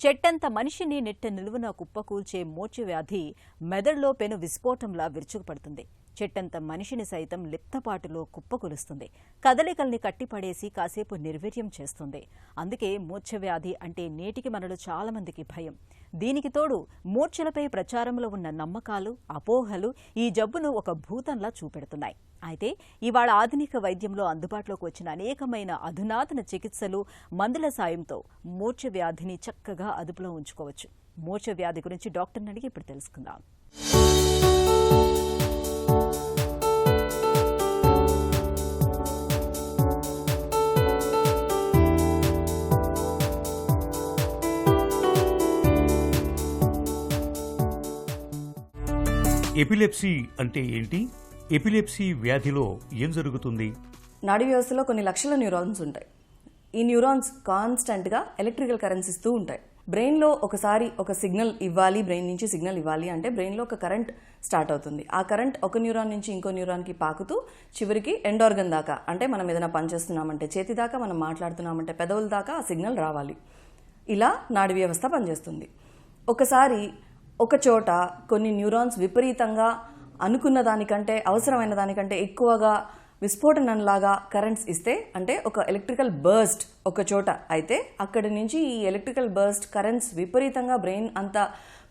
చెట్టంత మనిషిని నెట్ట నిలువున కుప్పకూల్చే మూర్ఛవ్యాధి మెదడులో పెను విస్ఫోటంలా విరుచుకుపడుతుంది. చెట్టంత మనిషిని సైతం లిప్తపాటులో కుప్పకూలుస్తుంది. కదలికల్ని కట్టిపడేసి కాసేపు నిర్వీర్యం చేస్తుంది. అందుకే మూర్ఛవ్యాధి అంటే నేటికి మనలో చాలా మందికి భయం. దీనికి తోడు మూర్ఛలపై ప్రచారంలో ఉన్న నమ్మకాలు, అపోహలు ఈ జబ్బును ఒక భూతంలా చూపెడుతున్నాయి. అయితే ఇవాళ ఆధునిక వైద్యంలో అందుబాటులోకి వచ్చిన అనేకమైన అధునాతన చికిత్సలు, మందుల సాయంతో మూర్ఛవ్యాధిని చక్కగా అదుపులో ఉంచుకోవచ్చు. మూర్ఛవ్యాధి గురించి డాక్టర్ని అడిగి ఇప్పుడు తెలుసుకుందాం. ఎపిలెప్సీ అంటే ఏంటి? ఎపిలెప్సీ వ్యాధిలో ఏం జరుగుతుంది? నాడీ వ్యవస్థలో కొన్ని లక్షల న్యూరాన్స్ ఉంటాయి. ఈ న్యూరాన్స్ కాన్స్టెంట్గా ఎలక్ట్రికల్ కరెంట్స్ ఇస్తూ ఉంటాయి. బ్రెయిన్లో ఒకసారి ఒక సిగ్నల్ ఇవ్వాలి, బ్రెయిన్ నుంచి సిగ్నల్ ఇవ్వాలి అంటే బ్రెయిన్లో ఒక కరెంట్ స్టార్ట్ అవుతుంది. ఆ కరెంట్ ఒక న్యూరాన్ నుంచి ఇంకో న్యూరాన్కి పాకుతూ చివరికి ఎండ్ ఆర్గన్ దాకా, అంటే మనం ఏదైనా పని చేస్తున్నామంటే చేతి దాకా, మనం మాట్లాడుతున్నామంటే పెదవుల దాకా ఆ సిగ్నల్ రావాలి. ఇలా నాడీ వ్యవస్థ పనిచేస్తుంది. ఒకసారి ఒక చోట కొన్ని న్యూరాన్స్ విపరీతంగా అనుకున్న దానికంటే, అవసరమైన దానికంటే ఎక్కువగా విస్ఫోటనంలాగా కరెంట్స్ ఇస్తే, అంటే ఒక ఎలక్ట్రికల్ బర్స్ట్ ఒక చోట అయితే అక్కడి నుంచి ఈ ఎలక్ట్రికల్ బర్స్ట్ కరెంట్స్ విపరీతంగా బ్రెయిన్ అంతా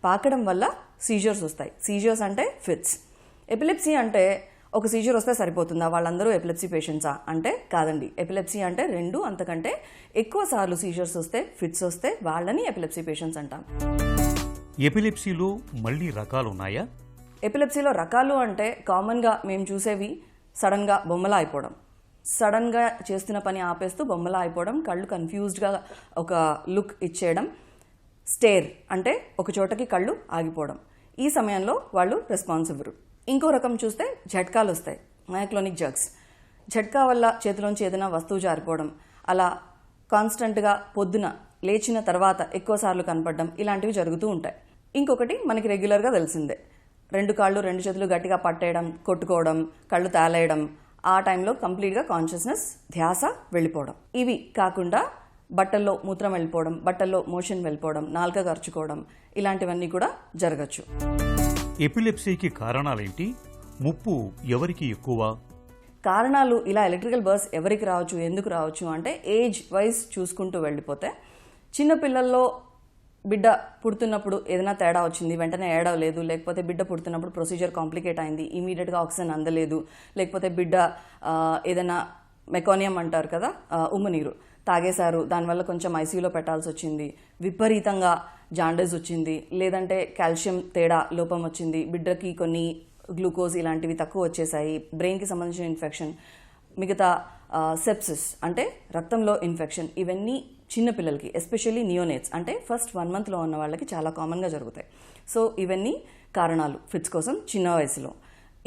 పాకడం వల్ల సీజర్స్ వస్తాయి. సీజర్స్ అంటే ఫిట్స్. ఎపిలెప్సీ అంటే ఒక సీజర్ వస్తే సరిపోతుందా, వాళ్ళందరూ ఎపిలెప్సీ పేషెంట్సా అంటే కాదండి. ఎపిలెప్సీ అంటే 2 అంతకంటే ఎక్కువ సార్లు సీజర్స్ వస్తే, ఫిట్స్ వస్తే వాళ్ళని ఎపిలెప్సీ పేషెంట్స్ అంటాం. ఎపిలెప్సీలో మళ్ళీ రకాలున్నాయా? ఎపిలెప్సీలో రకాలు అంటే కామన్గా మేము చూసేవి సడన్గా బొమ్మలా అయిపోవడం, సడన్గా చేస్తున్న పని ఆపేస్తూ బొమ్మలా అయిపోవడం, కళ్ళు కన్ఫ్యూజ్డ్గా ఒక లుక్ ఇచ్చేయడం, స్టేర్ అంటే ఒక చోటకి కళ్ళు ఆగిపోవడం. ఈ సమయంలో వాళ్ళు రెస్పాన్స్ ఇవ్వరు. ఇంకో రకం చూస్తే ఝట్కాలు వస్తాయి, మయోక్లోనిక్ జర్క్స్. ఝట్కా వల్ల చేతిలోంచి ఏదైనా వస్తువు జారిపోవడం, అలా కాన్స్టెంట్గా పొద్దున లేచిన తర్వాత ఎక్కువసార్లు కనపడడం, ఇలాంటివి జరుగుతూ ఉంటాయి. ఇంకొకటి మనకి రెగ్యులర్గా తెలిసిందే, 2 కాళ్ళు 2 చేతులు గట్టిగా పట్టేయడం, కొట్టుకోవడం, కళ్ళు తేలేయడం, ఆ టైంలో కంప్లీట్గా కాన్షియస్నెస్, ధ్యాస వెళ్ళిపోవడం. ఇవి కాకుండా బట్టల్లో మూత్రం వెళ్ళిపోవడం, బట్టల్లో మోషన్ వెళ్ళిపోవడం, నాలుక ఖర్చుకోవడం, ఇలాంటివన్నీ కూడా జరగచ్చు. ఎపిలెప్సీకి కారణాలేంటి? ముప్పు ఎవరికి ఎక్కువ? కారణాలు ఇలా ఎలక్ట్రికల్ బర్స్ట్ ఎవరికి రావచ్చు, ఎందుకు రావచ్చు అంటే ఏజ్ వైజ్ చూసుకుంటూ వెళ్ళిపోతే, చిన్నపిల్లల్లో బిడ్డ పుడుతున్నప్పుడు ఏదైనా తేడా వచ్చింది, వెంటనే ఏడవలేదు, లేకపోతే బిడ్డ పుడుతున్నప్పుడు ప్రొసీజర్ కాంప్లికేట్ అయింది, ఇమీడియట్గా ఆక్సిజన్ అందలేదు, లేకపోతే బిడ్డ ఏదైనా మెకానియం అంటారు కదా, ఉమ్మనీరు తాగేశారు, దానివల్ల కొంచెం ఐసీయూలో పెట్టాల్సి వచ్చింది, విపరీతంగా జాండీస్ వచ్చింది, లేదంటే కాల్షియం తేడా లోపం వచ్చింది, బిడ్డకి కొన్ని గ్లూకోజ్ ఇలాంటివి తక్కువ వచ్చేసాయి, బ్రెయిన్కి సంబంధించిన ఇన్ఫెక్షన్, మిగతా సెప్సిస్ అంటే రక్తంలో ఇన్ఫెక్షన్, ఇవన్నీ చిన్నపిల్లలకి ఎస్పెషల్లీ నియోనేట్స్ అంటే ఫస్ట్ 1 monthలో ఉన్న వాళ్ళకి చాలా కామన్గా జరుగుతాయి. సో ఇవన్నీ కారణాలు ఫిట్స్ కోసం చిన్న వయసులో.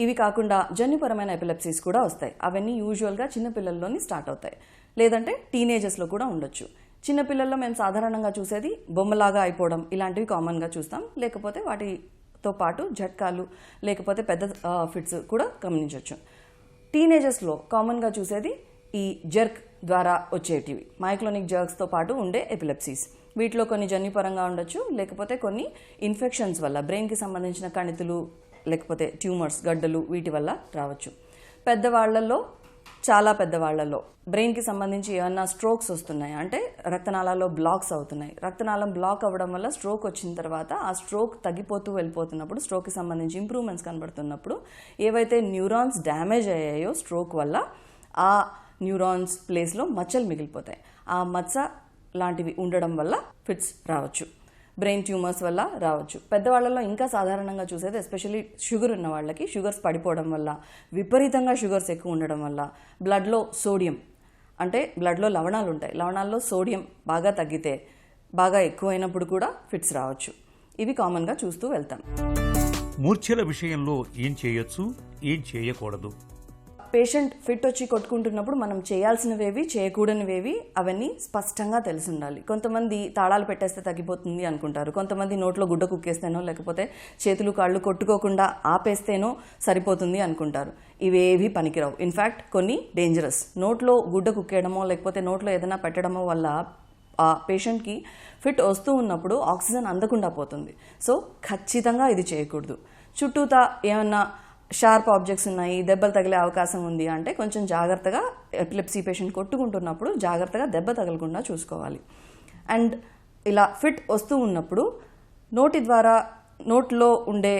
ఇవి కాకుండా జన్యుపరమైన ఎపిలెప్సీస్ కూడా వస్తాయి. అవన్నీ యూజువల్గా చిన్నపిల్లల్లోని స్టార్ట్ అవుతాయి, లేదంటే టీనేజర్స్లో కూడా ఉండొచ్చు. చిన్నపిల్లల్లో మేము సాధారణంగా చూసేది బొమ్మలాగా అయిపోవడం, ఇలాంటివి కామన్గా చూస్తాం. లేకపోతే వాటితో పాటు ఝట్కాలు, లేకపోతే పెద్ద ఫిట్స్ కూడా గమనించవచ్చు. టీనేజర్స్లో కామన్గా చూసేది ఈ జర్క్ ద్వారా వచ్చేటివి, మయోక్లోనిక్ జర్క్స్తో పాటు ఉండే ఎపిలెప్సీస్. వీటిలో కొన్ని జన్యుపరంగా ఉండొచ్చు, లేకపోతే కొన్ని ఇన్ఫెక్షన్స్ వల్ల, బ్రెయిన్కి సంబంధించిన కణితులు, లేకపోతే ట్యూమర్స్, గడ్డలు, వీటి వల్ల రావచ్చు. పెద్దవాళ్లలో, చాలా పెద్దవాళ్లలో బ్రెయిన్కి సంబంధించి ఏమన్నా స్ట్రోక్స్ వస్తున్నాయి అంటే రక్తనాళాల్లో బ్లాక్స్ అవుతున్నాయి. రక్తనాళం బ్లాక్ అవ్వడం వల్ల స్ట్రోక్ వచ్చిన తర్వాత ఆ స్ట్రోక్ తగ్గిపోతూ వెళ్ళిపోతున్నప్పుడు, స్ట్రోక్కి సంబంధించి ఇంప్రూవ్మెంట్స్ కనబడుతున్నప్పుడు ఏవైతే న్యూరాన్స్ డ్యామేజ్ అయ్యాయో స్ట్రోక్ వల్ల, ఆ న్యూరాన్స్ ప్లేస్లో మచ్చలు మిగిలిపోతాయి. ఆ మచ్చ లాంటివి ఉండడం వల్ల ఫిట్స్ రావచ్చు. బ్రెయిన్ ట్యూమర్స్ వల్ల రావచ్చు. పెద్దవాళ్లలో ఇంకా సాధారణంగా చూసేది ఎస్పెషల్లీ షుగర్ ఉన్న వాళ్ళకి షుగర్స్ పడిపోవడం వల్ల, విపరీతంగా షుగర్స్ ఎక్కువ ఉండడం వల్ల, బ్లడ్లో సోడియం అంటే బ్లడ్లో లవణాలు ఉంటాయి, లవణాల్లో సోడియం బాగా తగ్గితే, బాగా ఎక్కువైనప్పుడు కూడా ఫిట్స్ రావచ్చు. ఇవి కామన్గా చూస్తూ వెళ్తాం. మూర్ఛల విషయంలో ఏం చేయొచ్చు, ఏం చేయకూడదు? పేషెంట్ ఫిట్ వచ్చి కొట్టుకుంటున్నప్పుడు మనం చేయాల్సినవేవి, చేయకూడనివేవి అవన్నీ స్పష్టంగా తెలిసి ఉండాలి. కొంతమంది తాళాలు పెట్టేస్తే తగ్గిపోతుంది అనుకుంటారు, కొంతమంది నోట్లో గుడ్డ కుక్కేస్తేనో, లేకపోతే చేతులు కాళ్ళు కొట్టుకోకుండా ఆపేస్తేనో సరిపోతుంది అనుకుంటారు. ఇవేవి పనికిరావు. ఇన్ఫ్యాక్ట్ కొన్ని డేంజరస్. నోట్లో గుడ్డ కుక్కేయడమో, లేకపోతే నోట్లో ఏదైనా పెట్టడమో వల్ల ఆ పేషెంట్కి ఫిట్ వస్తూ ఉన్నప్పుడు ఆక్సిజన్ అందకుండా పోతుంది. సో ఖచ్చితంగా ఇది చేయకూడదు. చుట్టూతా ఏమన్నా షార్ప్ ఆబ్జెక్ట్స్ ఉన్నాయి, దెబ్బలు తగిలే అవకాశం ఉంది అంటే కొంచెం జాగ్రత్తగా ఎపిలెప్సీ పేషెంట్ కొట్టుకుంటున్నప్పుడు జాగ్రత్తగా దెబ్బ తగలకుండా చూసుకోవాలి. అండ్ ఇలా ఫిట్ వస్తూ ఉన్నప్పుడు నోట్లో ఉండే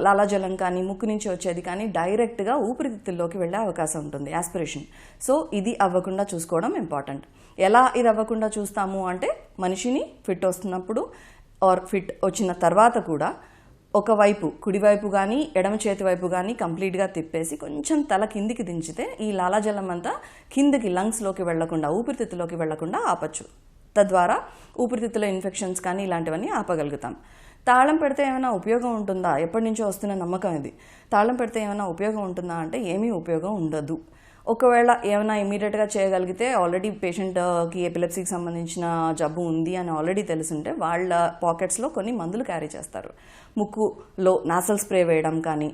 లాలాజలం కానీ ముక్కు నుంచి వచ్చేది కానీ డైరెక్ట్గా ఊపిరితిత్తుల్లోకి వెళ్ళే అవకాశం ఉంటుంది, యాస్పిరేషన్. సో ఇది అవ్వకుండా చూసుకోవడం ఇంపార్టెంట్. ఎలా ఇది అవ్వకుండా చూస్తాము అంటే మనిషిని ఫిట్ వస్తున్నప్పుడు ఆర్ ఫిట్ వచ్చిన తర్వాత కూడా ఒకవైపు కుడివైపు కానీ ఎడమ చేతి వైపు కానీ కంప్లీట్గా తిప్పేసి కొంచెం తల కిందికి దించితే ఈ లాలాజలం అంతా కిందికి లంగ్స్లోకి వెళ్లకుండా ఊపిరితిత్తులోకి వెళ్లకుండా ఆపచ్చు. తద్వారా ఊపిరితిత్తుల ఇన్ఫెక్షన్స్ కానీ ఇలాంటివన్నీ ఆపగలుగుతాం. తాళం పెడితే ఏమైనా ఉపయోగం ఉంటుందా? ఎప్పటి నుంచో వస్తున్న నమ్మకం ఇది. తాళం పెడితే ఏమైనా ఉపయోగం ఉంటుందా అంటే ఏమీ ఉపయోగం ఉండదు. ఒకవేళ ఏమైనా ఇమీడియట్గా చేయగలిగితే ఆల్రెడీ పేషెంట్కి ఎపిలెప్సీకి సంబంధించిన జబ్బు ఉంది అని ఆల్రెడీ తెలుసుంటే వాళ్ళ పాకెట్స్లో కొన్ని మందులు క్యారీ చేస్తారు. ముక్కులో నాసల్ స్ప్రే వేయడం కానీ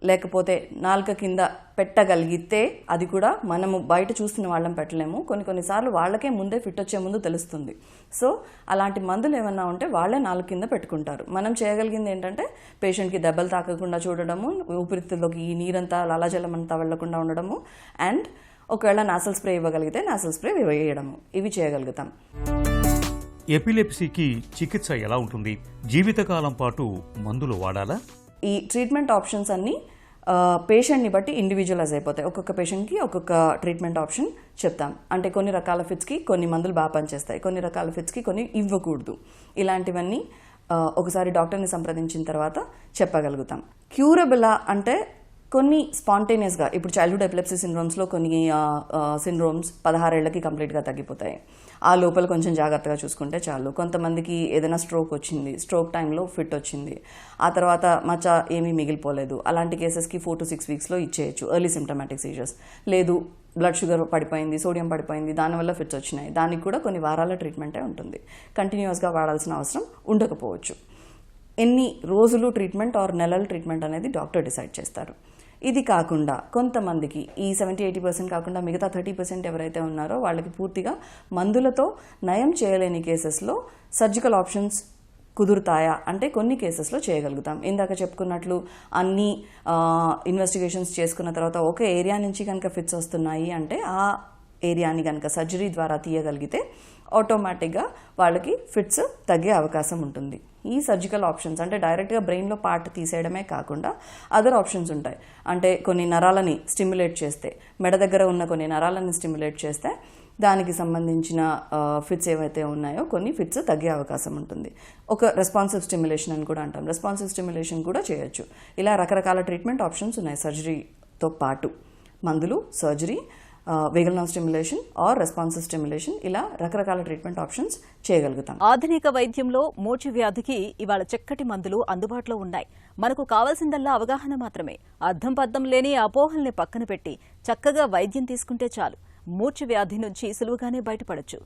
లేకపోతే నాలుక కింద పెట్టగలిగితే, అది కూడా మనము బయట చూస్తున్న వాళ్ళని పెట్టలేము, కొన్నిసార్లు వాళ్ళకే ముందే ఫిట్ వచ్చే ముందు తెలుస్తుంది. సో అలాంటి మందులు ఏమన్నా ఉంటే వాళ్ళే నాలుక కింద పెట్టుకుంటారు. మనం చేయగలిగింది ఏంటంటే పేషెంట్కి దెబ్బలు తాకకుండా చూడడము, ఊపిరితిత్తుల్లోకి ఈ నీరంతా లాలాజలం అంతా వెళ్లకుండా ఉండడము, అండ్ ఒకవేళ నాసల్ స్ప్రే ఇవ్వగలిగితే నాసల్ స్ప్రే వేయడము, ఇవి చేయగలుగుతాం. ఎపిలెప్సీకి చికిత్స ఎలా ఉంటుంది? జీవితకాలం పాటు మందులు వాడాలా? ఈ ట్రీట్మెంట్ ఆప్షన్స్ అన్నీ పేషెంట్ని బట్టి ఇండివిజువలైజ్ అయిపోతాయి. ఒక్కొక్క పేషెంట్కి ఒక్కొక్క ట్రీట్మెంట్ ఆప్షన్ చెప్తాం. అంటే కొన్ని రకాల ఫిట్స్కి కొన్ని మందులు బాగా పనిచేస్తాయి, కొన్ని రకాల ఫిట్స్కి కొన్ని ఇవ్వకూడదు. ఇలాంటివన్నీ ఒకసారి డాక్టర్ని సంప్రదించిన తర్వాత చెప్పగలుగుతాం. క్యూరబులా అంటే కొన్ని స్పాంటేనియస్గా, ఇప్పుడు చైల్డ్హుడ్ ఎపిలెప్సీ సిండ్రోమ్స్లో కొన్ని సిండ్రోమ్స్ 16 ఏళ్లకి కంప్లీట్గా తగ్గిపోతాయి. ఆ లోపల కొంచెం జాగ్రత్తగా చూసుకుంటే చాలు. కొంతమందికి ఏదైనా స్ట్రోక్ వచ్చింది, స్ట్రోక్ టైంలో ఫిట్ వచ్చింది, ఆ తర్వాత మచ్చ ఏమీ మిగిలిపోలేదు, అలాంటి కేసెస్కి 4 to 6 వీక్స్లో ఇచ్చేయచ్చు ఎర్లీ సిమ్టమాటిక్ సీజర్స్. లేదు బ్లడ్ షుగర్ పడిపోయింది, సోడియం పడిపోయింది, దానివల్ల ఫిట్స్ వచ్చినాయి, దానికి కూడా కొన్ని వారాల ట్రీట్మెంటే ఉంటుంది. కంటిన్యూస్గా వాడాల్సిన అవసరం ఉండకపోవచ్చు. ఎన్ని రోజులు ట్రీట్మెంట్ ఆర్ నెలల ట్రీట్మెంట్ అనేది డాక్టర్ డిసైడ్ చేస్తారు. ఇది కాకుండా కొంతమందికి ఈ 70-80% కాకుండా మిగతా 30% ఎవరైతే ఉన్నారో వాళ్ళకి పూర్తిగా మందులతో నయం చేయలేని కేసెస్లో సర్జికల్ ఆప్షన్స్ కుదురుతాయా అంటే కొన్ని కేసెస్లో చేయగలుగుతాం. ఇందాక చెప్పుకున్నట్లు అన్ని ఇన్వెస్టిగేషన్స్ చేసుకున్న తర్వాత ఒక ఏరియా నుంచి కనుక ఫిట్స్ వస్తున్నాయి అంటే ఆ ఏరియాని కనుక సర్జరీ ద్వారా తీయగలిగితే ఆటోమేటిక్గా వాళ్ళకి ఫిట్స్ తగ్గే అవకాశం ఉంటుంది. ఈ సర్జికల్ ఆప్షన్స్ అంటే డైరెక్ట్గా బ్రెయిన్లో పార్ట్ తీసేయడమే కాకుండా అదర్ ఆప్షన్స్ ఉంటాయి. అంటే కొన్ని నరాలని స్టిమ్యులేట్ చేస్తే, మెడ దగ్గర ఉన్న కొన్ని నరాలని స్టిమ్యులేట్ చేస్తే దానికి సంబంధించిన ఫిట్స్ ఏవైతే ఉన్నాయో కొన్ని ఫిట్స్ తగ్గే అవకాశం ఉంటుంది. ఒక రెస్పాన్సివ్ స్టిమ్యులేషన్ అని కూడా అంటాం, రెస్పాన్సివ్ స్టిమ్యులేషన్ కూడా చేయొచ్చు. ఇలా రకరకాల ట్రీట్మెంట్ ఆప్షన్స్ ఉన్నాయి. సర్జరీతో పాటు మందులు, surgery, vagal nerve stimulation or responsive stimulation, ఇలా రకరకాల ట్రీట్మెంట్ ఆప్షన్స్ చేయగలుగుతాం. ఆధునిక వైద్యంలో మోచి వ్యాధికి ఇవాళ చక్కటి మందులు అందుబాటులో ఉన్నాయి. మనకు కావాల్సిందల్లా అవగాహన మాత్రమే. అర్థం పర్థం లేని అపోహల్ని పక్కన పెట్టి చక్కగా వైద్యం తీసుకుంటే చాలు. మూర్ఛ వ్యాధి నుంచి సులువుగానే బయటపడొచ్చు.